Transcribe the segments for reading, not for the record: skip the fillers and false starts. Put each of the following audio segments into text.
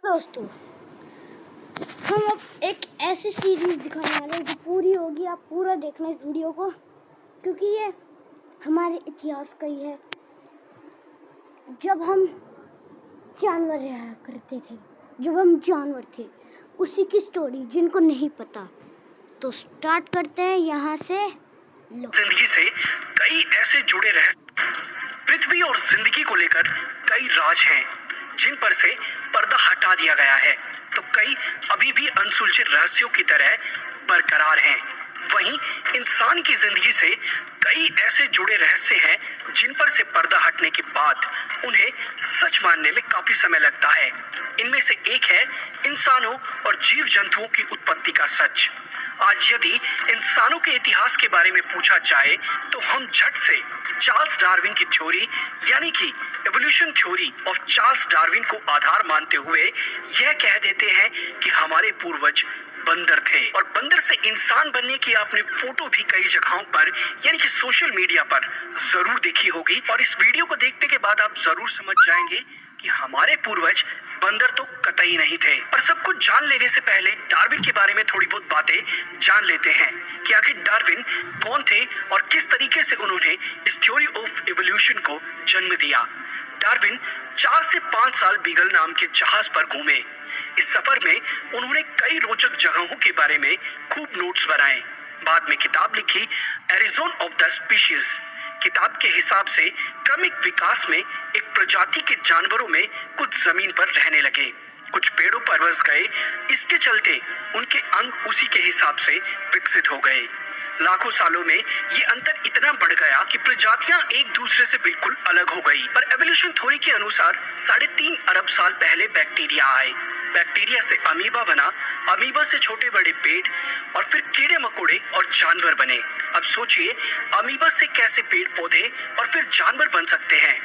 दोस्तों, हम अब एक ऐसी सीरीज दिखाने वाले हैं जो पूरी होगी। आप पूरा देखना इस वीडियो को, क्योंकि ये हमारे इतिहास का ही है। जब हम जानवर रहा करते थे, जब हम जानवर थे, उसी की स्टोरी जिनको नहीं पता। तो स्टार्ट करते हैं यहाँ से। जिंदगी से कई ऐसे जुड़े रहस्य, पृथ्वी और जिंदगी को लेकर कई राज हैं जिन पर से पर्दा हटा दिया गया है, तो कई अभी भी अनसुलझे रहस्यों की तरह बरकरार हैं। वहीं इंसान की जिंदगी से कई ऐसे जुड़े रहस्य हैं जिन पर से पर्दा हटने के बाद उन्हें सच मानने में काफी समय लगता है। इनमें से एक है इंसानों और जीव जंतुओं की उत्पत्ति का सच। आज यदि इंसानों के इतिहास के बारे में पूछा जाए तो हम झट से चार्ल्स डार्विन की थ्योरी यानी कि evolution theory of Charles Darwin को आधार मानते हुए यह कह देते हैं कि हमारे पूर्वज बंदर थे। और बंदर से इंसान बनने की आपने फोटो भी कई जगहों पर यानी कि सोशल मीडिया पर जरूर देखी होगी, और इस वीडियो को देखने के बाद आप जरूर समझ जाएंगे कि हमारे पूर्वज बंदर तो कतई नहीं थे। और सब कुछ जान लेने से पहले डार्विन के बारे में थोड़ी बहुत बातें जान लेते हैं कि आखिर डार्विन कौन थे और किस तरीके से उन्होंने इस थ्योरी ऑफ एवोल्यूशन को जन्म दिया। डार्विन 4 से 5 साल बीगल नाम के जहाज पर घूमे। इस सफर में उन्होंने कई रोचक जगहों के बारे में खूब नोट्स बनाए। बाद में किताब लिखी एरिजोन ऑफ द स्पीशीज। किताब के हिसाब से क्रमिक विकास में एक प्रजाति के जानवरों में कुछ जमीन पर रहने लगे, कुछ पेड़ों पर बस गए। इसके चलते उनके अंग उसी के हिसाब से विकसित हो गए। लाखों सालों में ये अंतर इतना बढ़ गया कि प्रजातियां एक दूसरे से बिल्कुल अलग हो गई। पर एवोल्यूशन थ्योरी के अनुसार 3.5 अरब साल पहले बैक्टीरिया आए। बैक्टीरिया से अमीबा बना, अमीबा से छोटे बड़े पेड़ और फिर कीड़े मकोड़े और जानवर बने। अब सोचिए, अमीबा से कैसे पेड़ पौधे और फिर जानवर बन सकते हैं।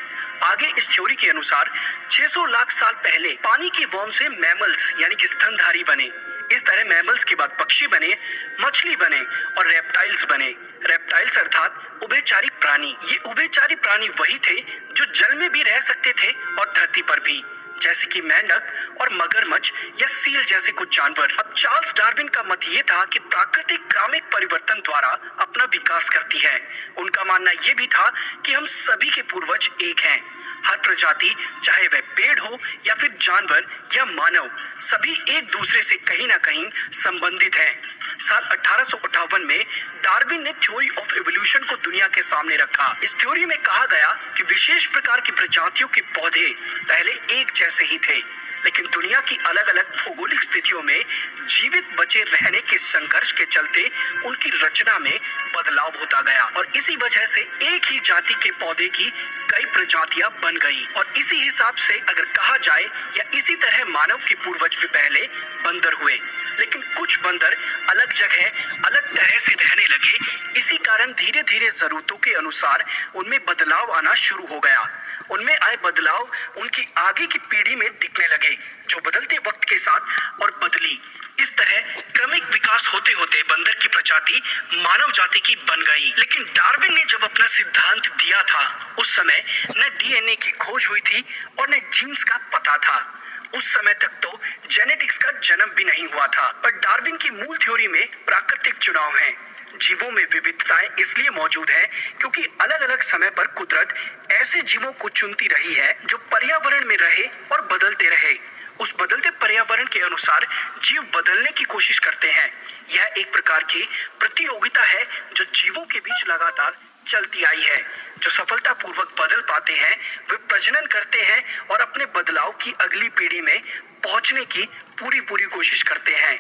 आगे इस थ्योरी के अनुसार 600 लाख साल पहले पानी के वर्म से मैमल्स यानी कि स्तनधारी बने। इस तरह मैमल्स के बाद पक्षी बने, मछली बने और रेप्टाइल्स बने। रेप्टाइल्स अर्थात उभयचारी प्राणी। ये उभयचारी प्राणी वही थे जो जल में भी रह सकते थे और धरती पर भी, जैसे कि मेंढक और मगरमच्छ या सील जैसे कुछ जानवर। अब चार्ल्स डार्विन का मत ये था कि प्राकृतिक क्रमिक परिवर्तन द्वारा अपना विकास करती है। उनका मानना ये भी था कि हम सभी के पूर्वज एक हैं। हर प्रजाति, चाहे वह पेड़ हो या फिर जानवर या मानव, सभी एक दूसरे से कहीं ना कहीं संबंधित हैं। साल 1858 में डार्विन ने थ्योरी ऑफ एवोल्यूशन को दुनिया के सामने रखा। इस थ्योरी में कहा गया कि विशेष प्रकार की प्रजातियों के पौधे पहले एक जैसे ही थे, लेकिन दुनिया की अलग अलग भौगोलिक स्थितियों में जीवित बचे रहने के संघर्ष के चलते उनकी रचना में बदलाव होता गया, और इसी वजह से एक ही जाति के पौधे की कई प्रजातियां बन गई। और इसी हिसाब से अगर कहा जाए या इसी तरह मानव के पूर्वज भी पहले बंदर हुए, लेकिन कुछ बंदर अलग जगह अलग तरह से रहने लगे। इसी कारण धीरे धीरे जरूरतों के अनुसार उनमें बदलाव आना शुरू हो गया। उनमें आए बदलाव उनकी आगे की पीढ़ी में दिखने लगे, जो बदलते वक्त के साथ और बदली। इस तरह क्रमिक विकास होते होते बंदर की प्रजाति मानव जाति की बन गई। लेकिन डार्विन ने जब अपना सिद्धांत दिया था, उस समय न डीएनए की खोज हुई थी और न जीन्स का पता था। उस समय तक तो जेनेटिक्स का जन्म भी नहीं हुआ था। पर डार्विन की मूल थ्योरी में प्राकृतिक चुनाव है। जीवों में विविधताएं इसलिए मौजूद है क्योंकि अलग अलग समय पर कुदरत ऐसे जीवों को चुनती रही है जो पर्यावरण में रहे और बदलते रहे। उस बदलते पर्यावरण के अनुसार जीव बदलने की कोशिश करते हैं। यह एक प्रकार की प्रतियोगिता है जो जीवों के बीच लगातार चलती आई है। जो सफलतापूर्वक बदल पाते हैं वे प्रजनन करते हैं और अपने बदलाव की अगली पीढ़ी में पहुंचने की पूरी कोशिश करते हैं।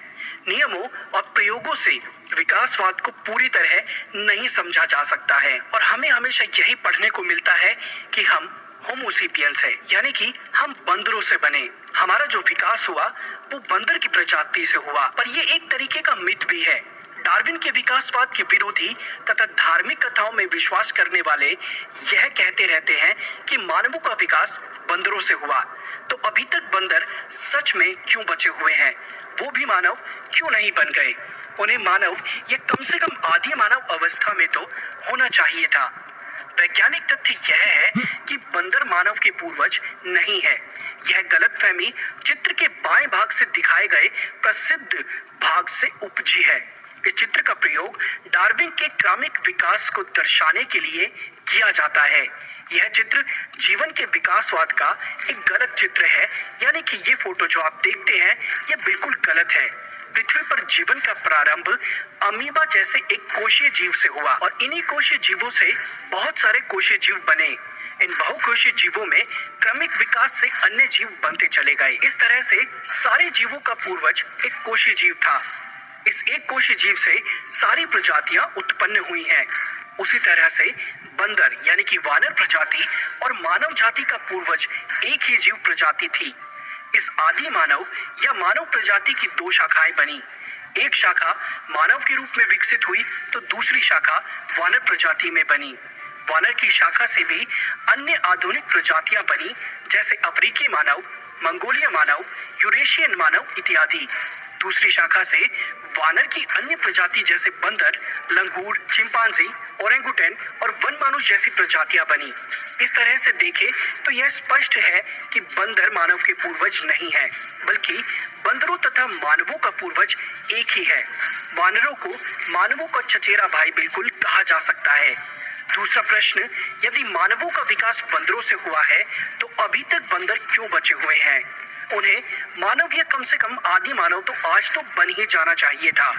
नियमों और प्रयोगों से विकासवाद को पूरी तरह नहीं समझा जा सकता है, और हमें हमेशा यही पढ़ने को मिलता है कि हम होमोसेपियंस है, यानी कि हम बंदरों से बने। हमारा जो विकास हुआ वो बंदर की प्रजाति से हुआ। पर ये एक तरीके का मिथ भी है। डार्विन के विकासवाद के विरोधी तथा धार्मिक कथाओं में विश्वास करने वाले यह कहते रहते हैं कि मानवों का विकास बंदरों से हुआ, तो अभी तक बंदर सच में क्यों बचे हुए हैं? वो भी मानव क्यों नहीं बन गए? उन्हें मानव या कम से कम आदि मानव अवस्था में तो होना चाहिए था। वैज्ञानिक तथ्य यह है कि बंदर मानव के पूर्वज नहीं है। यह गलतफहमी चित्र के बाएं भाग से दिखाए गए प्रसिद्ध भाग से उपजी है। इस चित्र का प्रयोग डार्विन के क्रमिक विकास को दर्शाने के लिए किया जाता है। यह चित्र जीवन के विकासवाद का एक गलत चित्र है, यानी कि ये फोटो जो आप देखते हैं ये बिल्कुल गलत है। पृथ्वी पर जीवन का प्रारंभ अमीबा जैसे एक कोशीय जीव से हुआ और इन्हीं कोशीय जीवों से बहुत सारे कोशीय जीव बने। इन बहुकोशीय जीवों में क्रमिक विकास से अन्य जीव बनते चले गए। इस तरह से सारे जीवों का पूर्वज एक कोशीय जीव था। इस एक कोशीय जीव से सारी प्रजातियां उत्पन्न हुई हैं। उसी तरह से बंदर यानी कि वानर प्रजाति और मानव जाति का पूर्वज एक ही जीव प्रजाति थी। इस आदि मानव या मानव प्रजाति की दो शाखाएं बनी। एक शाखा मानव के रूप में विकसित हुई तो दूसरी शाखा वानर प्रजाति में बनी। वानर की शाखा से भी अन्य आधुनिक प्रजातियां बनी, जैसे अफ्रीकी मानव, मंगोलिया मानव, यूरेशियन मानव इत्यादि। दूसरी शाखा से वानर की अन्य प्रजाति जैसे बंदर, लंगूर, चिंपांजी, ओरेंगुटेन और वन मानुष जैसी प्रजातियां बनी। इस तरह से देखें तो यह स्पष्ट है कि बंदर मानव के पूर्वज नहीं है, बल्कि बंदरों तथा मानवों का पूर्वज एक ही है। वानरों को मानवों का चचेरा भाई बिल्कुल कहा जा सकता है। दूसरा प्रश्न, यदि मानवों का विकास बंदरों से हुआ है तो अभी तक बंदर क्यों बचे हुए हैं? उन्हें मानव या कम से कम आदि मानव तो आज तो बन ही जाना चाहिए था।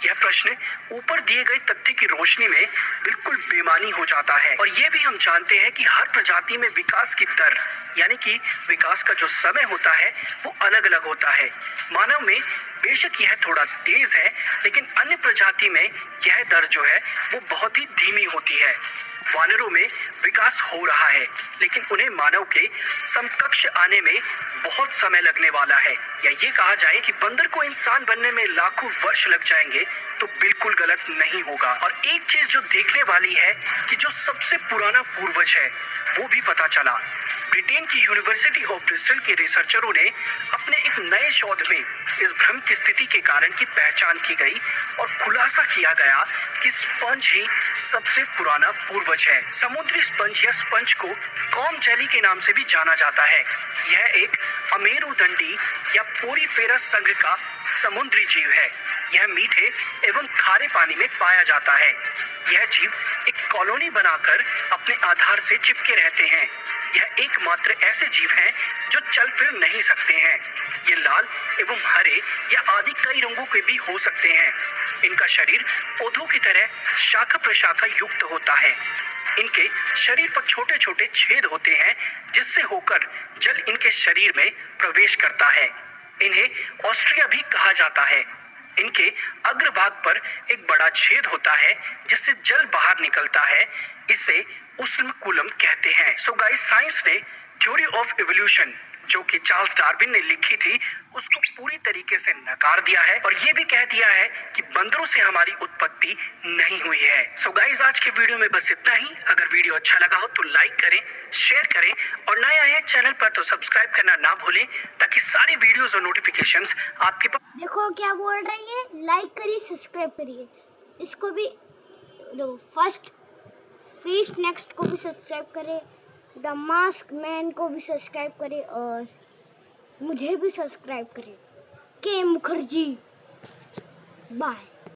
यह प्रश्न ऊपर दिए गए तथ्य की रोशनी में बिल्कुल बेमानी हो जाता है। और ये भी हम जानते हैं कि हर प्रजाति में विकास की दर यानी कि विकास का जो समय होता है वो अलग अलग होता है। मानव में बेशक यह थोड़ा तेज है, लेकिन अन्य प्रजाति में यह दर जो है वो बहुत ही धीमी होती है। वानरों में विकास हो रहा है, लेकिन उन्हें मानव के समकक्ष आने में बहुत समय लगने वाला है। या ये कहा जाए कि बंदर को इंसान बनने में लाखों वर्ष लग जाएंगे तो बिल्कुल गलत नहीं होगा। और एक चीज जो देखने वाली है कि जो सबसे पुराना पूर्वज है वो भी पता चला। ब्रिटेन की यूनिवर्सिटी ऑफ ब्रिस्टल के रिसर्चरों ने अपने एक नए शोध में इस भ्रम की स्थिति के कारण की पहचान की गई और खुलासा किया गया कि स्पंज ही सबसे पुराना पूर्वज है। समुद्री स्पंज या स्पंज को कॉम जेली के नाम से भी जाना जाता है। यह एक अमेरुदंडी या पोरीफेरा संघ का समुद्री जीव है। यह मीठे एवं खारे पानी में पाया जाता है। यह जीव एक कॉलोनी बनाकर अपने आधार से चिपके रहते हैं। यह एकमात्र ऐसे जीव हैं जो चल फिर नहीं सकते हैं। ये लाल एवं हरे या आदि कई रंगों के भी हो सकते हैं। इनका शरीर पौधों की तरह शाखा प्रशाखा युक्त होता है। इनके शरीर पर छोटे छोटे छेद होते हैं, जिससे होकर जल इनके शरीर में प्रवेश करता है। इन्हें ऑस्ट्रिया भी कहा जाता है। इनके अग्रभाग पर एक बड़ा छेद होता है जिससे जल बाहर निकलता है। इसे उष्णकूलम कहते हैं। सो गाइस, साइंस ने थ्योरी ऑफ इवोल्यूशन जो कि चार्ल्स डार्विन ने लिखी थी उसको पूरी तरीके से नकार दिया है और ये भी कह दिया है कि बंदरों से हमारी उत्पत्ति नहीं हुई है। सो गाइस, आज के वीडियो में बस इतना ही। अगर वीडियो अच्छा लगा हो तो लाइक करें, शेयर करें और नए आए हैं चैनल पर तो सब्सक्राइब करना ना भूलें, ताकि सारी वीडियोस और नोटिफिकेशंस आपके पास। देखो क्या बोल रही है, लाइक करिए, सब्सक्राइब करिए। इसको भी फर्स्ट नेक्स्ट को भी सब्सक्राइब करें, द मास्क मैन को भी सब्सक्राइब करें और मुझे भी सब्सक्राइब करें। के मुखर्जी, बाय।